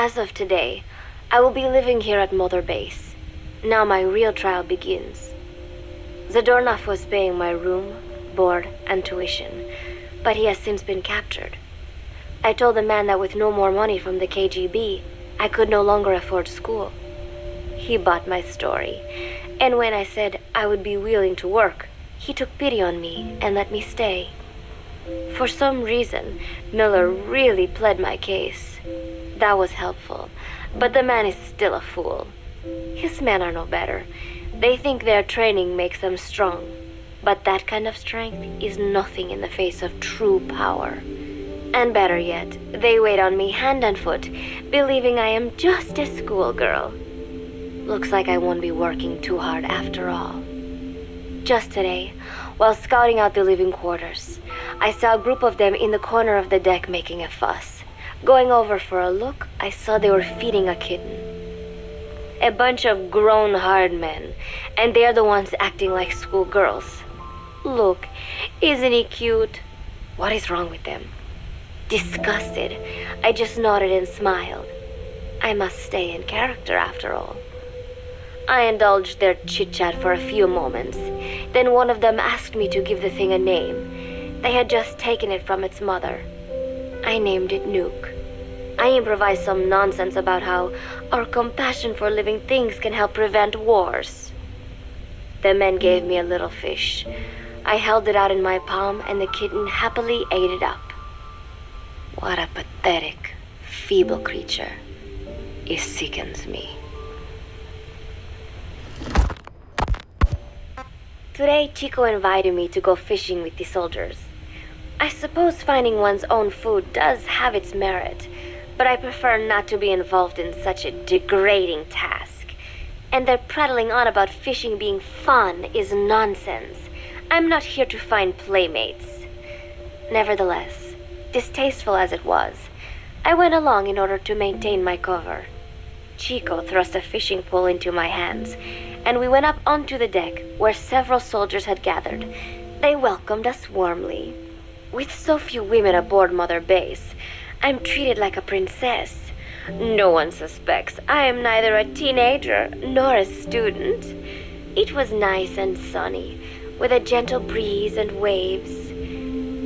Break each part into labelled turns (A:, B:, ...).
A: As of today, I will be living here at Mother Base. Now my real trial begins. Zadornov was paying my room, board, and tuition, but he has since been captured. I told the man that with no more money from the KGB, I could no longer afford school. He bought my story, and when I said I would be willing to work, he took pity on me and let me stay. For some reason, Miller really pled my case. That was helpful, but the man is still a fool. His men are no better. They think their training makes them strong, but that kind of strength is nothing in the face of true power. And better yet, they wait on me hand and foot, believing I am just a schoolgirl. Looks like I won't be working too hard after all. Just today, while scouting out the living quarters, I saw a group of them in the corner of the deck making a fuss. Going over for a look, I saw they were feeding a kitten. A bunch of grown hard men, and they're the ones acting like schoolgirls. Look, isn't he cute? What is wrong with them? Disgusted, I just nodded and smiled. I must stay in character after all. I indulged their chit-chat for a few moments. Then one of them asked me to give the thing a name. They had just taken it from its mother. I named it Nuke. I improvised some nonsense about how our compassion for living things can help prevent wars. The men gave me a little fish. I held it out in my palm and the kitten happily ate it up. What a pathetic, feeble creature. It sickens me. Today, Chico invited me to go fishing with the soldiers. I suppose finding one's own food does have its merit, but I prefer not to be involved in such a degrading task. And their prattling on about fishing being fun is nonsense. I'm not here to find playmates. Nevertheless, distasteful as it was, I went along in order to maintain my cover. Chico thrust a fishing pole into my hands, and we went up onto the deck where several soldiers had gathered. They welcomed us warmly. With so few women aboard Mother Base, I'm treated like a princess. No one suspects I am neither a teenager nor a student. It was nice and sunny, with a gentle breeze and waves.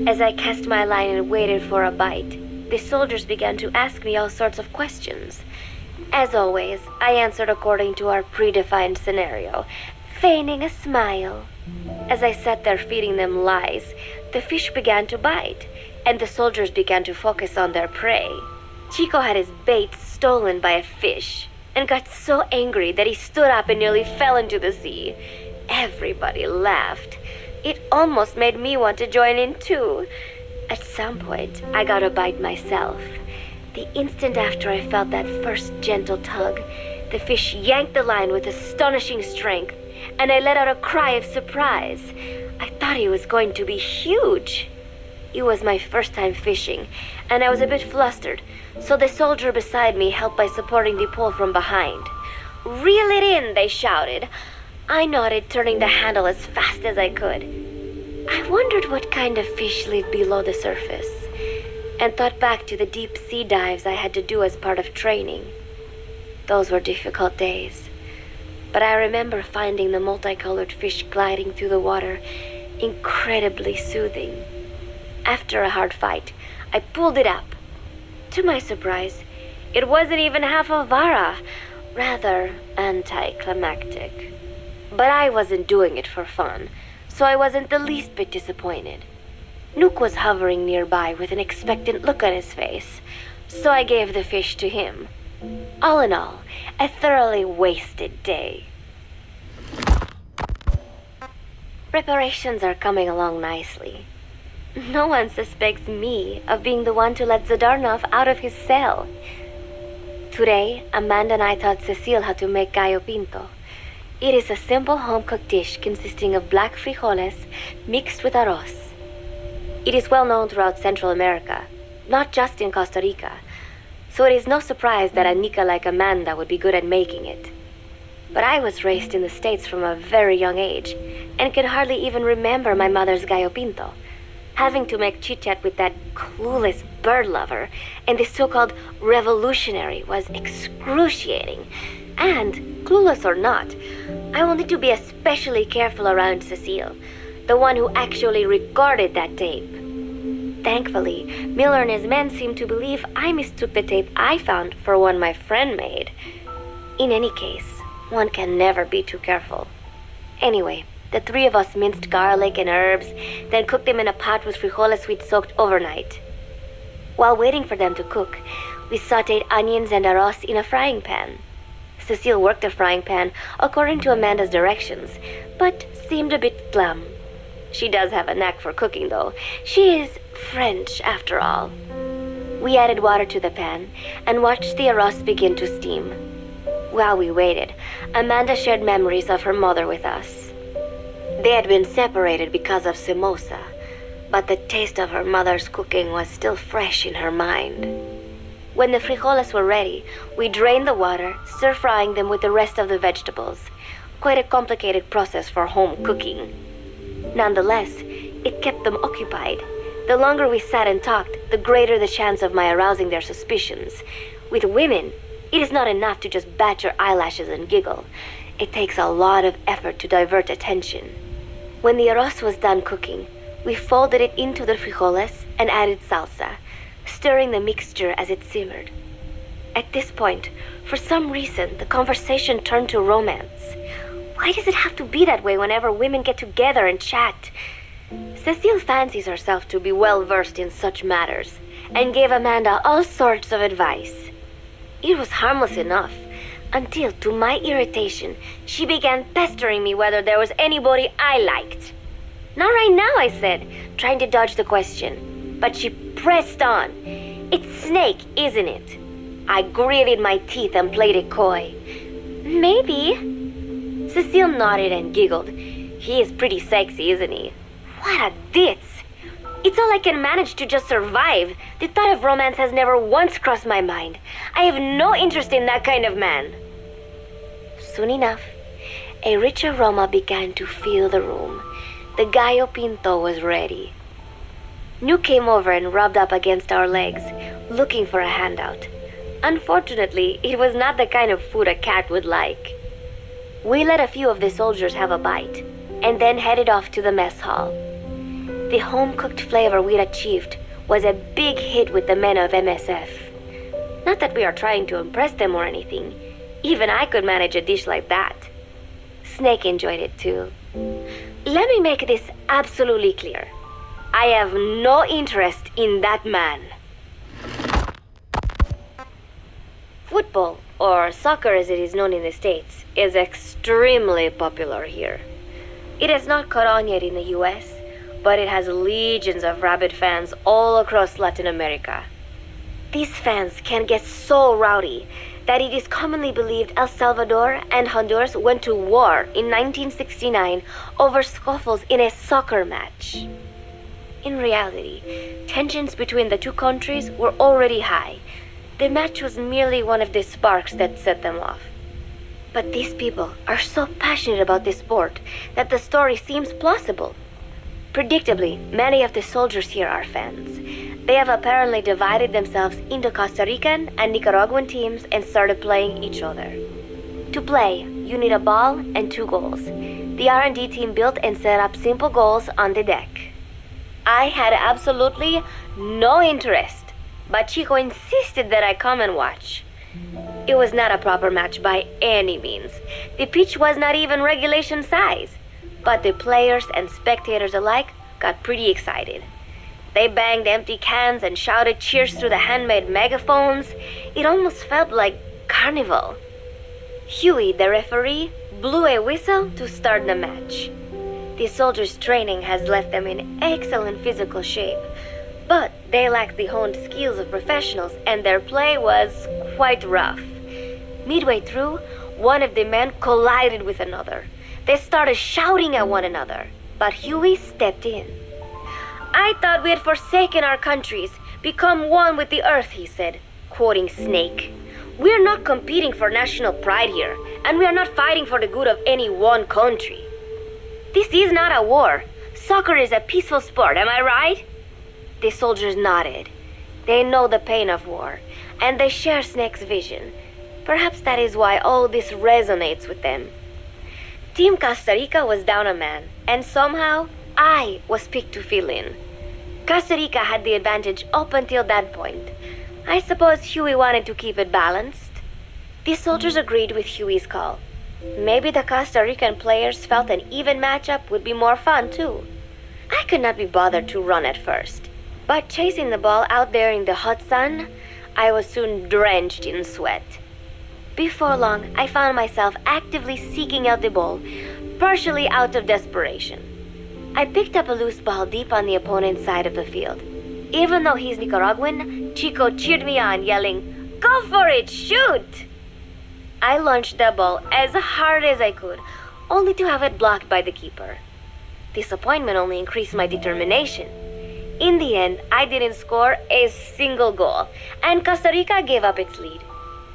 A: As I cast my line and waited for a bite, the soldiers began to ask me all sorts of questions. As always, I answered according to our predefined scenario, feigning a smile. As I sat there feeding them lies, the fish began to bite, and the soldiers began to focus on their prey. Chico had his bait stolen by a fish, and got so angry that he stood up and nearly fell into the sea. Everybody laughed. It almost made me want to join in too. At some point, I got a bite myself. The instant after I felt that first gentle tug, the fish yanked the line with astonishing strength, and I let out a cry of surprise. I thought he was going to be huge. It was my first time fishing, and I was a bit flustered, so the soldier beside me helped by supporting the pole from behind. "Reel it in," they shouted. I nodded, turning the handle as fast as I could. I wondered what kind of fish lived below the surface, and thought back to the deep sea dives I had to do as part of training. Those were difficult days, but I remember finding the multicolored fish gliding through the water incredibly soothing. After a hard fight, I pulled it up. To my surprise, it wasn't even half a vara, rather anticlimactic. But I wasn't doing it for fun, so I wasn't the least bit disappointed. Nook was hovering nearby with an expectant look on his face, so I gave the fish to him. All in all, a thoroughly wasted day. Preparations are coming along nicely. No one suspects me of being the one to let Zadornov out of his cell. Today, Amanda and I taught Cecile how to make gallo pinto. It is a simple home-cooked dish consisting of black frijoles mixed with arroz. It is well known throughout Central America, not just in Costa Rica, so it is no surprise that a Nica like Amanda would be good at making it. But I was raised in the States from a very young age, and can hardly even remember my mother's gallo pinto. Having to make chit-chat with that clueless bird lover and the so-called revolutionary was excruciating. And, clueless or not, I wanted to be especially careful around Cecile, the one who actually recorded that tape. Thankfully, Miller and his men seemed to believe I mistook the tape I found for one my friend made. In any case, one can never be too careful. Anyway, the three of us minced garlic and herbs, then cooked them in a pot with frijoles we'd soaked overnight. While waiting for them to cook, we sautéed onions and arroz in a frying pan. Cecile worked the frying pan according to Amanda's directions, but seemed a bit glum. She does have a knack for cooking, though. She is French, after all. We added water to the pan and watched the arroz begin to steam. While we waited, Amanda shared memories of her mother with us. They had been separated because of Simosa, but the taste of her mother's cooking was still fresh in her mind. When the frijoles were ready, we drained the water, stir-frying them with the rest of the vegetables. Quite a complicated process for home cooking. Nonetheless, it kept them occupied. The longer we sat and talked, the greater the chance of my arousing their suspicions. With women, it is not enough to just bat your eyelashes and giggle. It takes a lot of effort to divert attention. When the arroz was done cooking, we folded it into the frijoles and added salsa, stirring the mixture as it simmered. At this point, for some reason, the conversation turned to romance. Why does it have to be that way whenever women get together and chat? Cecile fancies herself to be well-versed in such matters, and gave Amanda all sorts of advice. It was harmless enough, until, to my irritation, she began pestering me whether there was anybody I liked. Not right now, I said, trying to dodge the question. But she pressed on. It's Snake, isn't it? I gritted my teeth and played it coy. Maybe. Cecile nodded and giggled. He is pretty sexy, isn't he? What a ditz! It's all I can manage to just survive. The thought of romance has never once crossed my mind. I have no interest in that kind of man. Soon enough, a rich aroma began to fill the room. The gallo pinto was ready. New came over and rubbed up against our legs, looking for a handout. Unfortunately, it was not the kind of food a cat would like. We let a few of the soldiers have a bite, and then headed off to the mess hall. The home-cooked flavor we'd achieved was a big hit with the men of MSF. Not that we are trying to impress them or anything. Even I could manage a dish like that. Snake enjoyed it too. Let me make this absolutely clear. I have no interest in that man. Football, or soccer as it is known in the States, is extremely popular here. It has not caught on yet in the US, but it has legions of rabid fans all across Latin America. These fans can get so rowdy that it is commonly believed El Salvador and Honduras went to war in 1969 over scuffles in a soccer match. In reality, tensions between the two countries were already high. The match was merely one of the sparks that set them off. But these people are so passionate about this sport that the story seems plausible. Predictably, many of the soldiers here are fans. They have apparently divided themselves into Costa Rican and Nicaraguan teams and started playing each other. To play, you need a ball and 2 goals. The R&D team built and set up simple goals on the deck. I had absolutely no interest, but Chico insisted that I come and watch. It was not a proper match by any means. The pitch was not even regulation size, but the players and spectators alike got pretty excited. They banged empty cans and shouted cheers through the handmade megaphones. It almost felt like carnival. Huey, the referee, blew a whistle to start the match. The soldiers' training has left them in excellent physical shape, but they lacked the honed skills of professionals and their play was quite rough. Midway through, one of the men collided with another. They started shouting at one another, but Huey stepped in. I thought we had forsaken our countries, become one with the earth, he said, quoting Snake. We're not competing for national pride here, and we are not fighting for the good of any one country. This is not a war. Soccer is a peaceful sport, am I right? The soldiers nodded. They know the pain of war, and they share Snake's vision. Perhaps that is why all this resonates with them. Team Costa Rica was down a man, and somehow I was picked to fill in. Costa Rica had the advantage up until that point. I suppose Huey wanted to keep it balanced. The soldiers agreed with Huey's call. Maybe the Costa Rican players felt an even matchup would be more fun too. I could not be bothered to run at first, but chasing the ball out there in the hot sun, I was soon drenched in sweat. Before long, I found myself actively seeking out the ball, partially out of desperation. I picked up a loose ball deep on the opponent's side of the field. Even though he's Nicaraguan, Chico cheered me on, yelling, "Go for it, shoot!" I launched the ball as hard as I could, only to have it blocked by the keeper. Disappointment only increased my determination. In the end, I didn't score a single goal, and Costa Rica gave up its lead.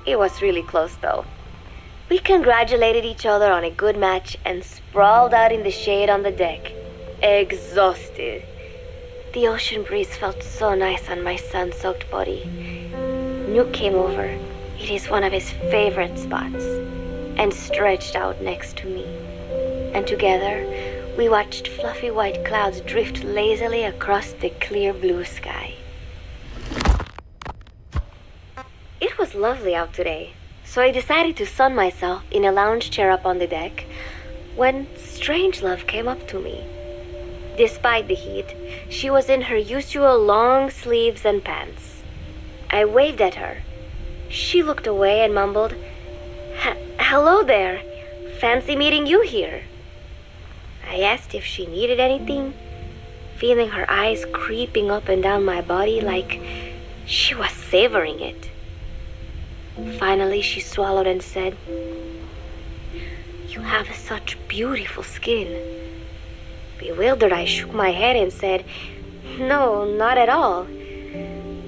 A: It was really close, though. We congratulated each other on a good match and sprawled out in the shade on the deck, exhausted. The ocean breeze felt so nice on my sun-soaked body. Nuke came over. It is one of his favorite spots, and stretched out next to me. And together, we watched fluffy white clouds drift lazily across the clear blue sky. It was lovely out today, so I decided to sun myself in a lounge chair up on the deck when Strangelove came up to me. Despite the heat, she was in her usual long sleeves and pants. I waved at her. She looked away and mumbled, "Hello there. Fancy meeting you here." I asked if she needed anything, feeling her eyes creeping up and down my body like she was savoring it. Finally, she swallowed and said, "You have such beautiful skin." Bewildered, I shook my head and said, "No, not at all.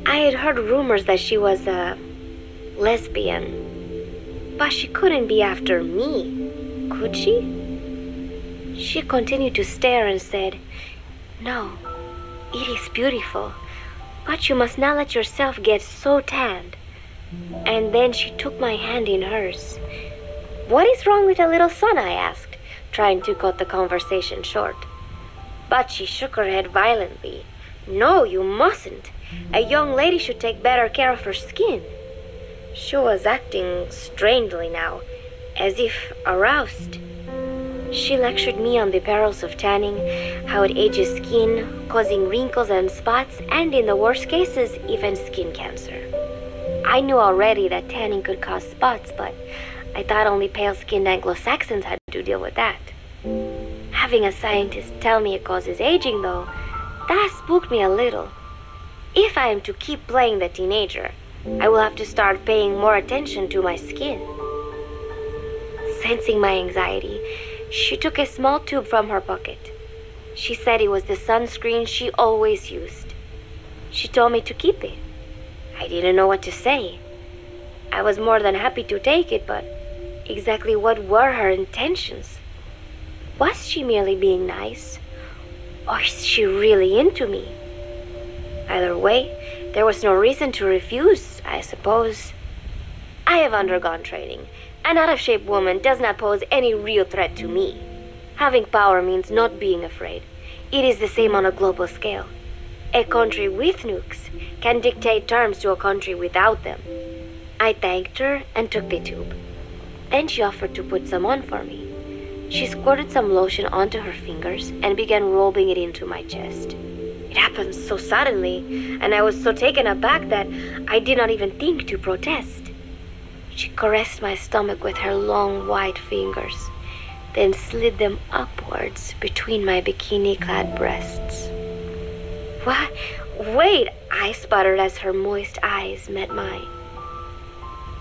A: I had heard rumors that she was a lesbian, but she couldn't be after me, could she?" She continued to stare and said, "No, it is beautiful, but you must not let yourself get so tanned." And then she took my hand in hers. "What is wrong with a little sun?" I asked, trying to cut the conversation short. But she shook her head violently. "No, you mustn't. A young lady should take better care of her skin." She was acting strangely now, as if aroused. She lectured me on the perils of tanning, how it ages skin, causing wrinkles and spots, and in the worst cases, even skin cancer. I knew already that tanning could cause spots, but I thought only pale-skinned Anglo-Saxons had to deal with that. Having a scientist tell me it causes aging, though, that spooked me a little. If I am to keep playing the teenager, I will have to start paying more attention to my skin. Sensing my anxiety, she took a small tube from her pocket. She said it was the sunscreen she always used. She told me to keep it. I didn't know what to say. I was more than happy to take it, but exactly what were her intentions? Was she merely being nice? Or is she really into me? Either way, there was no reason to refuse, I suppose. I have undergone training. An out-of-shape woman does not pose any real threat to me. Having power means not being afraid. It is the same on a global scale. A country with nukes can dictate terms to a country without them. I thanked her and took the tube. Then she offered to put some on for me. She squirted some lotion onto her fingers and began rubbing it into my chest. It happened so suddenly, and I was so taken aback that I did not even think to protest. She caressed my stomach with her long white fingers, then slid them upwards between my bikini-clad breasts. "What? Wait," I sputtered as her moist eyes met mine.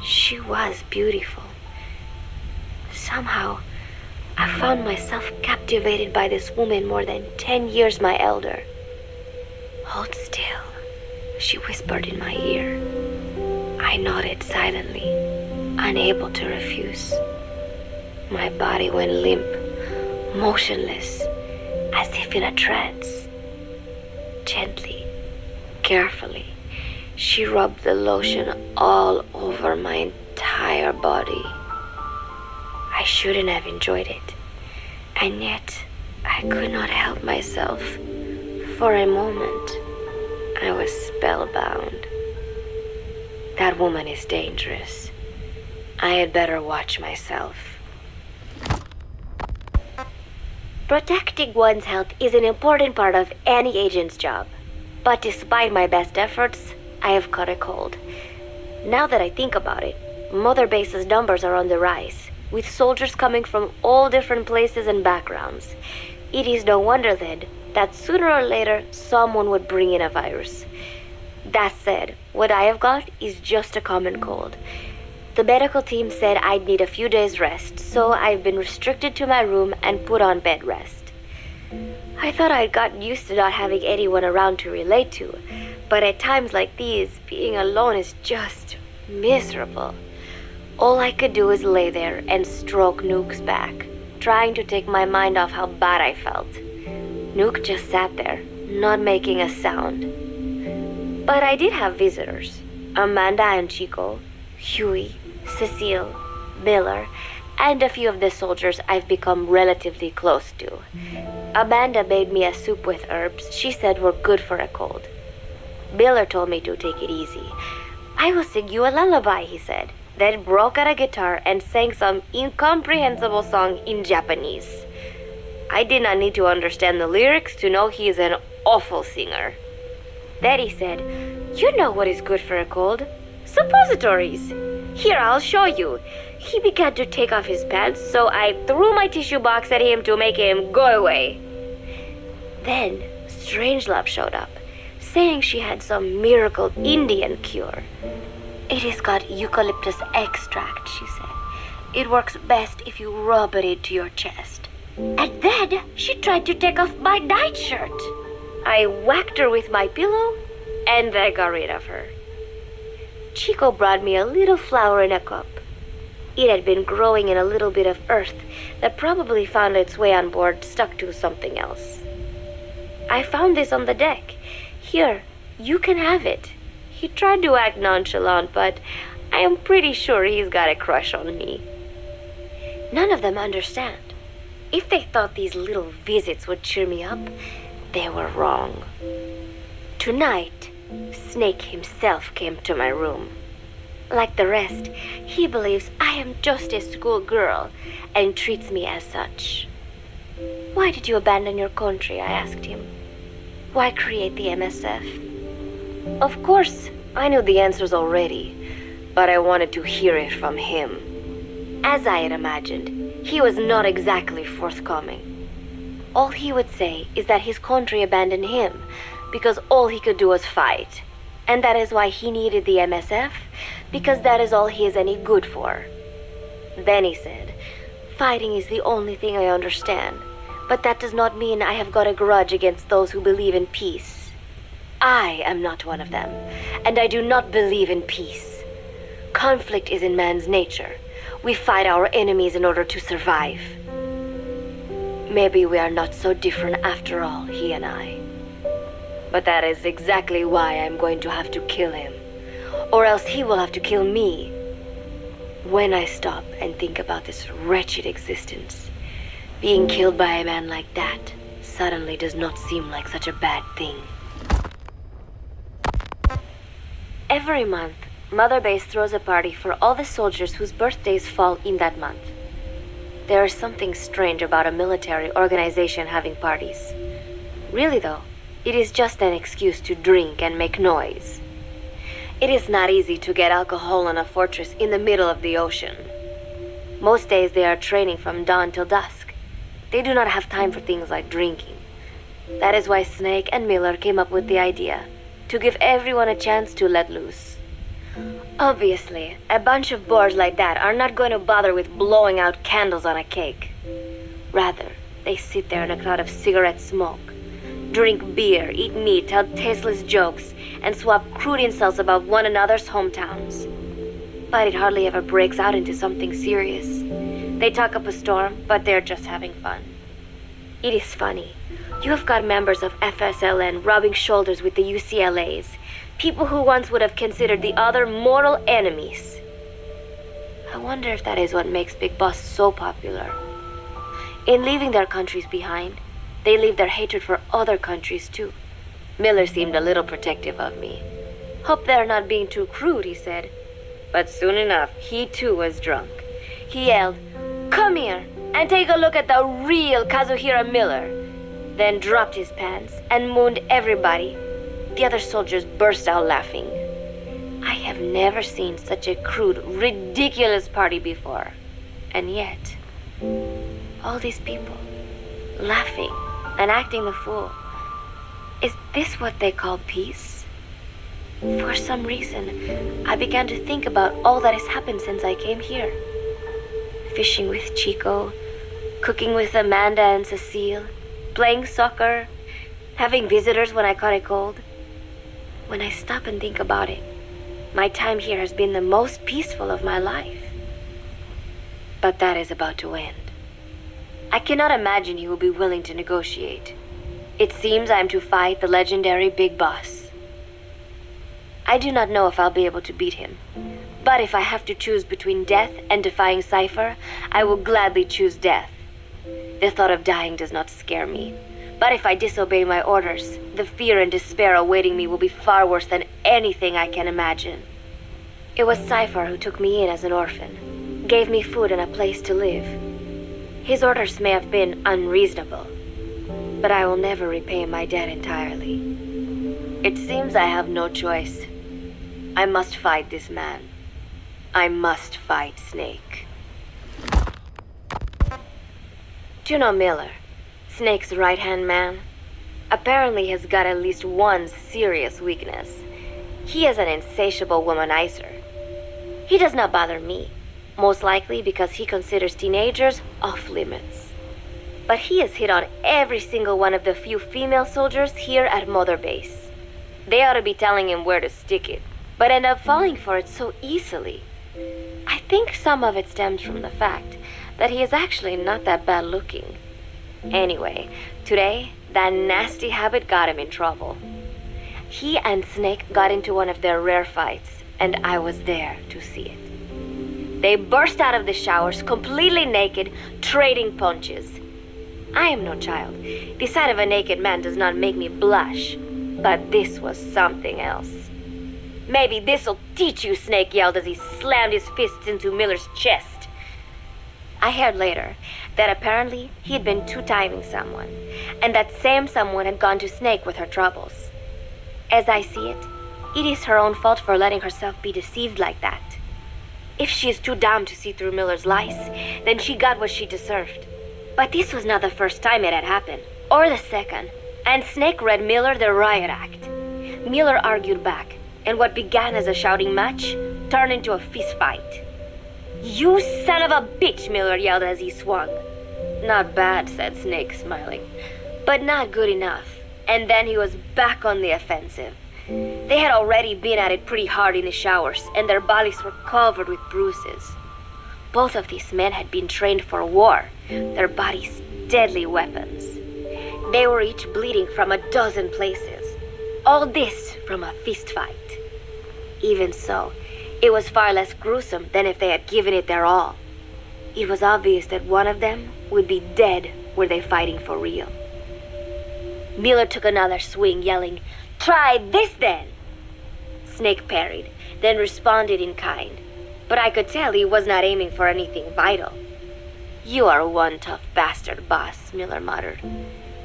A: She was beautiful. Somehow, I found myself captivated by this woman more than 10 years my elder. "Hold still," she whispered in my ear. I nodded silently, unable to refuse. My body went limp, motionless, as if in a trance. Gently, carefully, she rubbed the lotion all over my entire body. I shouldn't have enjoyed it, and yet I could not help myself. For a moment, I was spellbound. That woman is dangerous. I had better watch myself. Protecting one's health is an important part of any agent's job. But despite my best efforts, I have caught a cold. Now that I think about it, Mother Base's numbers are on the rise, with soldiers coming from all different places and backgrounds. It is no wonder then that sooner or later someone would bring in a virus. That said, what I have got is just a common cold. The medical team said I'd need a few days rest, so I've been restricted to my room and put on bed rest. I thought I'd gotten used to not having anyone around to relate to, but at times like these, being alone is just miserable. All I could do is lay there and stroke Nook's back, trying to take my mind off how bad I felt. Nook just sat there, not making a sound. But I did have visitors. Amanda and Chico, Huey, Cecile, Miller, and a few of the soldiers I've become relatively close to. Amanda made me a soup with herbs she said were good for a cold. Miller told me to take it easy. I will sing you a lullaby, he said, then broke out a guitar and sang some incomprehensible song in Japanese. I did not need to understand the lyrics to know he is an awful singer. Then he said, "You know what is good for a cold? Suppositories. Here, I'll show you." He began to take off his pants, so I threw my tissue box at him to make him go away. Then Strangelove showed up, saying she had some miracle Indian cure. "It has got eucalyptus extract," she said. "It works best if you rub it into your chest." And then she tried to take off my nightshirt. I whacked her with my pillow, and I got rid of her. Chico brought me a little flower in a cup. It had been growing in a little bit of earth that probably found its way on board, stuck to something else. "I found this on the deck. Here, you can have it." He tried to act nonchalant, but I am pretty sure he's got a crush on me. None of them understand. If they thought these little visits would cheer me up, they were wrong. Tonight, Snake himself came to my room. Like the rest, he believes I am just a schoolgirl and treats me as such. "Why did you abandon your country?" I asked him. "Why create the MSF?" Of course, I knew the answers already, but I wanted to hear it from him. As I had imagined, he was not exactly forthcoming. All he would say is that his country abandoned him because all he could do was fight, and that is why he needed the MSF, because that is all he is any good for. Then he said, "Fighting is the only thing I understand, but that does not mean I have got a grudge against those who believe in peace. I am not one of them, and I do not believe in peace. Conflict is in man's nature. We fight our enemies in order to survive." Maybe we are not so different after all, he and I. But that is exactly why I'm going to have to kill him, or else he will have to kill me. When I stop and think about this wretched existence, being killed by a man like that suddenly does not seem like such a bad thing. Every month, Mother Base throws a party for all the soldiers whose birthdays fall in that month. There is something strange about a military organization having parties. Really though, it is just an excuse to drink and make noise. It is not easy to get alcohol in a fortress in the middle of the ocean. Most days they are training from dawn till dusk. They do not have time for things like drinking. That is why Snake and Miller came up with the idea, to give everyone a chance to let loose. Obviously, a bunch of boors like that are not going to bother with blowing out candles on a cake. Rather, they sit there in a cloud of cigarette smoke, drink beer, eat meat, tell tasteless jokes, and swap crude insults about one another's hometowns. But it hardly ever breaks out into something serious. They talk up a storm, but they're just having fun. It is funny. You have got members of FSLN rubbing shoulders with the UCLAs, people who once would have considered the other mortal enemies. I wonder if that is what makes Big Boss so popular. In leaving their countries behind, they leave their hatred for other countries too. Miller seemed a little protective of me. Hope they're not being too crude, he said. But soon enough, he too was drunk. He yelled, "Come here and take a look at the real Kazuhira Miller," then dropped his pants and mooned everybody. The other soldiers burst out laughing. I have never seen such a crude, ridiculous party before. And yet, all these people, laughing and acting the fool. Is this what they call peace? For some reason, I began to think about all that has happened since I came here. Fishing with Chico, cooking with Amanda and Cecile, playing soccer, having visitors when I caught a cold. When I stop and think about it, my time here has been the most peaceful of my life. But that is about to end. I cannot imagine he will be willing to negotiate. It seems I am to fight the legendary Big Boss. I do not know if I'll be able to beat him, but if I have to choose between death and defying Cypher, I will gladly choose death. The thought of dying does not scare me, but if I disobey my orders, the fear and despair awaiting me will be far worse than anything I can imagine. It was Cypher who took me in as an orphan, gave me food and a place to live. His orders may have been unreasonable, but I will never repay my debt entirely. It seems I have no choice. I must fight this man. I must fight Snake. Do you know Miller, Snake's right-hand man? Apparently has got at least one serious weakness. He is an insatiable womanizer. He does not bother me, most likely because he considers teenagers off-limits. But he has hit on every single one of the few female soldiers here at Mother Base. They ought to be telling him where to stick it, but end up falling for it so easily. I think some of it stems from the fact that he is actually not that bad looking. Anyway, today, that nasty habit got him in trouble. He and Snake got into one of their rare fights, and I was there to see it. They burst out of the showers, completely naked, trading punches. I am no child. The sight of a naked man does not make me blush, but this was something else. "Maybe this'll teach you," Snake yelled as he slammed his fists into Miller's chest. I heard later that apparently he had been two-timing someone, and that same someone had gone to Snake with her troubles. As I see it, it is her own fault for letting herself be deceived like that. If she is too dumb to see through Miller's lies, then she got what she deserved. But this was not the first time it had happened, or the second, and Snake read Miller the riot act. Miller argued back, and what began as a shouting match turned into a fist fight. "You son of a bitch," Miller yelled as he swung. "Not bad," said Snake, smiling, "but not good enough." And then he was back on the offensive. They had already been at it pretty hard in the showers, and their bodies were covered with bruises. Both of these men had been trained for war, their bodies deadly weapons. They were each bleeding from a dozen places. All this from a fist fight. Even so, it was far less gruesome than if they had given it their all. It was obvious that one of them would be dead were they fighting for real. Miller took another swing, yelling, "Try this then!" Snake parried, then responded in kind, but I could tell he was not aiming for anything vital. "You are one tough bastard, boss," Miller muttered.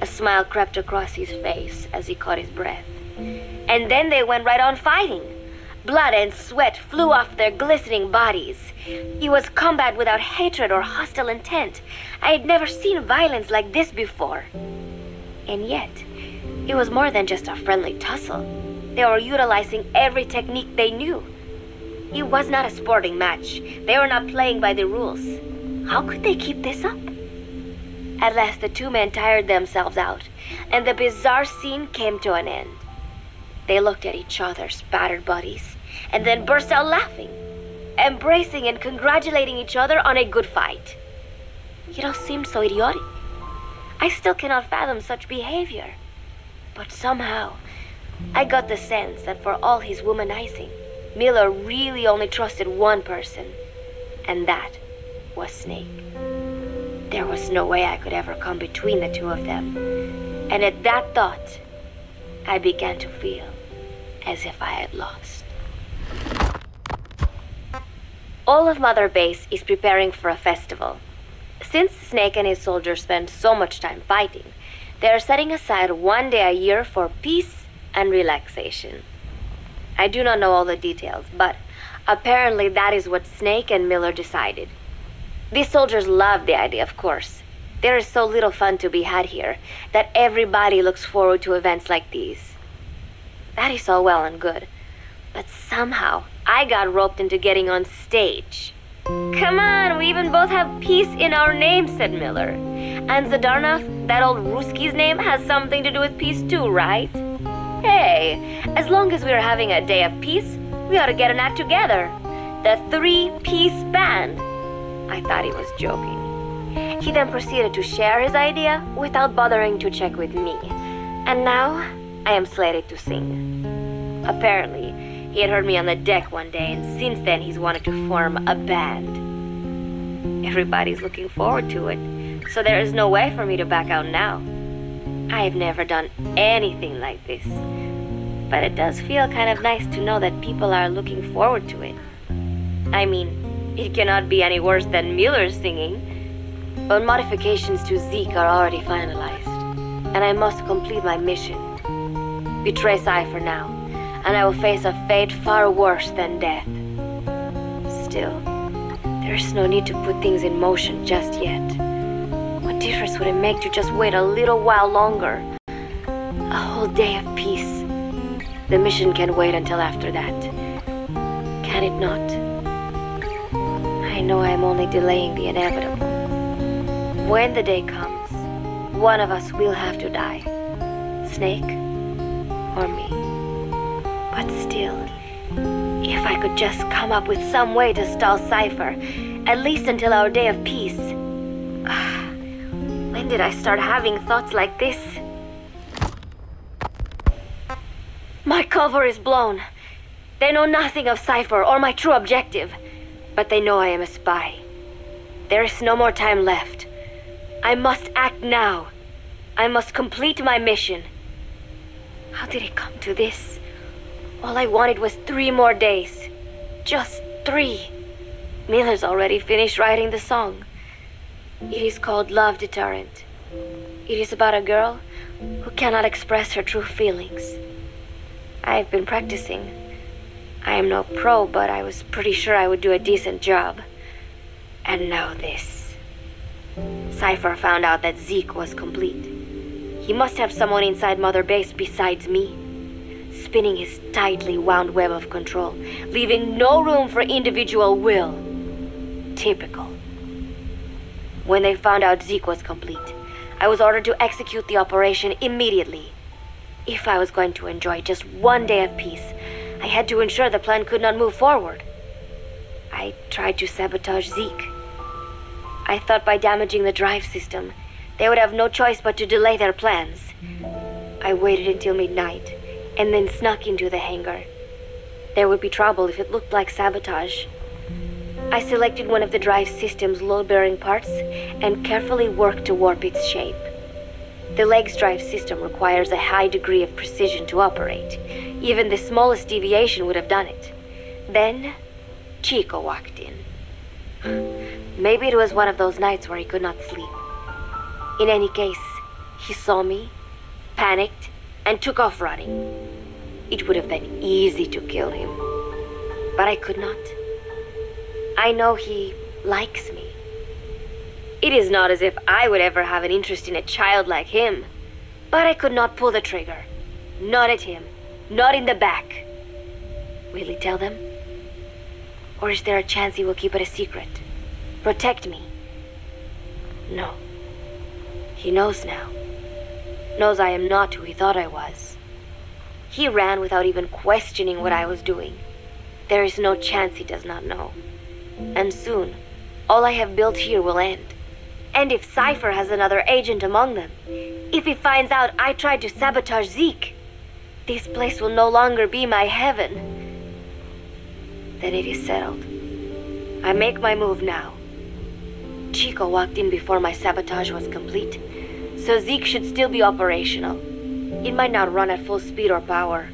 A: A smile crept across his face as he caught his breath. And then they went right on fighting. Blood and sweat flew off their glistening bodies. It was combat without hatred or hostile intent. I had never seen violence like this before. And yet, it was more than just a friendly tussle. They were utilizing every technique they knew. It was not a sporting match. They were not playing by the rules. How could they keep this up? At last, the two men tired themselves out, and the bizarre scene came to an end. They looked at each other's battered bodies, and then burst out laughing, embracing and congratulating each other on a good fight. It all seemed so idiotic. I still cannot fathom such behavior. But somehow, I got the sense that for all his womanizing, Miller really only trusted one person, and that was Snake. There was no way I could ever come between the two of them, and at that thought, I began to feel as if I had lost. All of Mother Base is preparing for a festival. Since Snake and his soldiers spend so much time fighting, they are setting aside one day a year for peace and relaxation. I do not know all the details, but apparently that is what Snake and Miller decided. These soldiers love the idea, of course. There is so little fun to be had here that everybody looks forward to events like these. That is all well and good, but somehow I got roped into getting on stage. Come on, we even both have peace in our names, said Miller. And Zadarnov, that old Ruski's name, has something to do with peace too, right? Hey, as long as we are having a day of peace, we ought to get an act together. The Three-Piece Band. I thought he was joking. He then proceeded to share his idea without bothering to check with me. And now, I am slated to sing. Apparently, he had heard me on the deck one day, and since then he's wanted to form a band. Everybody's looking forward to it, so there is no way for me to back out now. I have never done anything like this, but it does feel kind of nice to know that people are looking forward to it. I mean, it cannot be any worse than Miller's singing, but modifications to Zeke are already finalized, and I must complete my mission. Betray Cypher now, and I will face a fate far worse than death. Still, there is no need to put things in motion just yet. What difference would it make to just wait a little while longer? A whole day of peace. The mission can wait until after that. Can it not? I know I am only delaying the inevitable. When the day comes, one of us will have to die. Snake or me. But still, if I could just come up with some way to stall Cypher, at least until our day of peace. When did I start having thoughts like this? My cover is blown. They know nothing of Cypher or my true objective, but they know I am a spy. There is no more time left. I must act now. I must complete my mission. How did it come to this? All I wanted was 3 more days. Just 3. Miller's already finished writing the song. It is called Love Deterrent. It is about a girl who cannot express her true feelings. I have been practicing. I am no pro, but I was pretty sure I would do a decent job. And now this. Cypher found out that Zeke was complete. He must have someone inside Mother Base besides me, spinning his tightly wound web of control, leaving no room for individual will. Typical. When they found out Zeke was complete, I was ordered to execute the operation immediately. If I was going to enjoy just one day of peace, I had to ensure the plan could not move forward. I tried to sabotage Zeke. I thought by damaging the drive system, they would have no choice but to delay their plans. I waited until midnight, and then snuck into the hangar. There would be trouble if it looked like sabotage. I selected one of the drive system's load-bearing parts and carefully worked to warp its shape. The leg's drive system requires a high degree of precision to operate. Even the smallest deviation would have done it. Then, Chico walked in. Maybe it was one of those nights where he could not sleep. In any case, he saw me, panicked, and took off running. It would have been easy to kill him, but I could not. I know he likes me. It is not as if I would ever have an interest in a child like him, but I could not pull the trigger. Not at him, not in the back. Will he tell them? Or is there a chance he will keep it a secret? Protect me? No. He knows now. Knows I am not who he thought I was. He ran without even questioning what I was doing. There is no chance he does not know. And soon, all I have built here will end. And if Cypher has another agent among them, if he finds out I tried to sabotage Zeke, this place will no longer be my heaven. Then it is settled. I make my move now. Chico walked in before my sabotage was complete, so Zeke should still be operational. It might not run at full speed or power,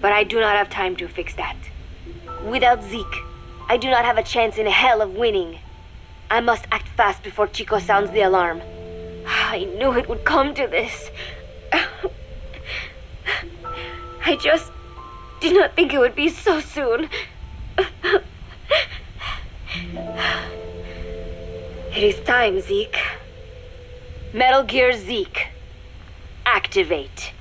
A: but I do not have time to fix that. Without Zeke, I do not have a chance in hell of winning. I must act fast before Chico sounds the alarm. I knew it would come to this. I just did not think it would be so soon. It is time, Zeke. Metal Gear Zeke. Activate.